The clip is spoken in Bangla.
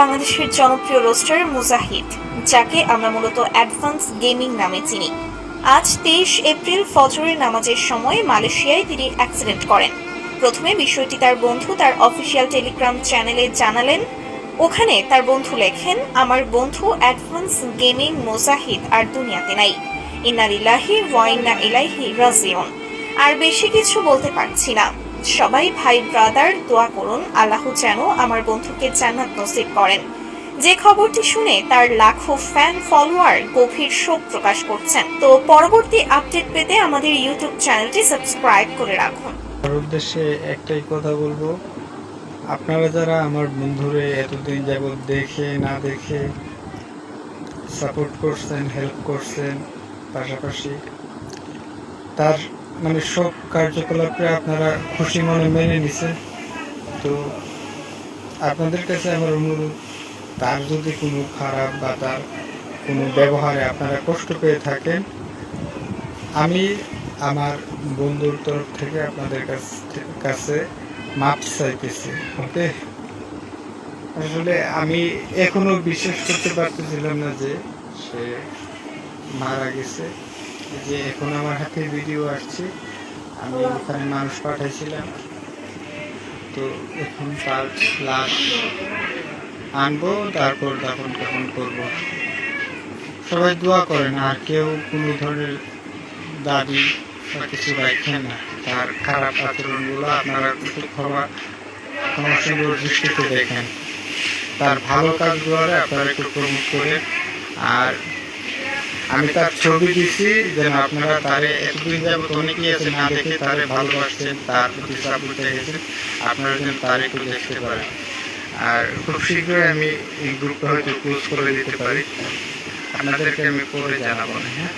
বাংলাদেশের জনপ্রিয় রোস্টার মুজাহিদ, যাকে আমরা মূলত অ্যাডভান্স গেমিং নামে চিনি। আজ 23 এপ্রিল ফজরের নামাজের সময় মালয়েশিয়ায় তিনি অ্যাক্সিডেন্ট করেন। প্রথমে বিষয়টি তার বন্ধু তার অফিসিয়াল টেলিগ্রাম চ্যানেলে জানালেন। ওখানে তার বন্ধু লেখেন, আমার বন্ধু অ্যাডভান্স গেমিং মুজাহিদ আর দুনিয়াতে নাই। ইন্না লিল্লাহি ওয়া ইন্না ইলাইহি রাজিউন। আর বেশি কিছু বলতে পারছি না। সবাই ভাই ব্রাদার দোয়া করুন, আল্লাহ যেন আমার বন্ধুকে জান্নাত নসিব করেন। যে খবরটি শুনে তার লাখো ফ্যান ফলোয়ার গভীর শোক প্রকাশ করছেন। তো পরবর্তী আপডেট পেতে আমাদের ইউটিউব চ্যানেলটি সাবস্ক্রাইব করে রাখুন। তার উদ্দেশ্যে একটাই কথা বলবো, আপনারা যারা আমার বন্ধুরে এতদিন যাবৎ দেখে না দেখে সাপোর্ট করছেন, হেল্প করছেন, পাশাপাশি তার সব কার্যকলাপে আপনারা খুশি মনে মেনে নিছেন, তো আপনাদের কাছে আমার অনুরোধ, তার যদি কোনো খারাপ বা তার কোনো ব্যবহারে আপনারা কষ্ট পেয়ে থাকেন, আমি আমার বন্ধুর তরফ থেকে আপনাদের কাছে মাপ চাইতেছি। ওকে, আসলে আমি এখনো বিশ্বাস করতে পারতেছিলাম না যে সে মারা গেছে। যে এখন আমার হাতে ভিডিও আসছে, আমি ওখানে মানুষ পাঠাইছিলাম, তো এখন তার লাশ আনবো, তারপর দাফন কাফন করবো। সবাই দোয়া করেন, আর কেউ কোনো ধরনের দাবি বা কিছু রাখেন না। তার খারাপ আচরণগুলো আপনারা একটু ক্ষমাসুন্দর দৃষ্টিতে দেখেন, তার ভালো কাজগুলো আপনারা একটু প্রমোট করেন। আর আমি তার ছবি দিচ্ছি যেন আপনারা তারে এতদিন যাবত অনেকেই আছে না দেখে তারে ভালোবাসছেন, তার প্রতি সাপোর্ট দেখেছেন, আপনারা যেন তার একটু দেখতে পারেন। আর খুব শীঘ্রই আমি এই গ্রুপটা হয়তো ক্লোজ করে দিতে পারি, আপনাদেরকে আমি পরে জানাবো না। হ্যাঁ।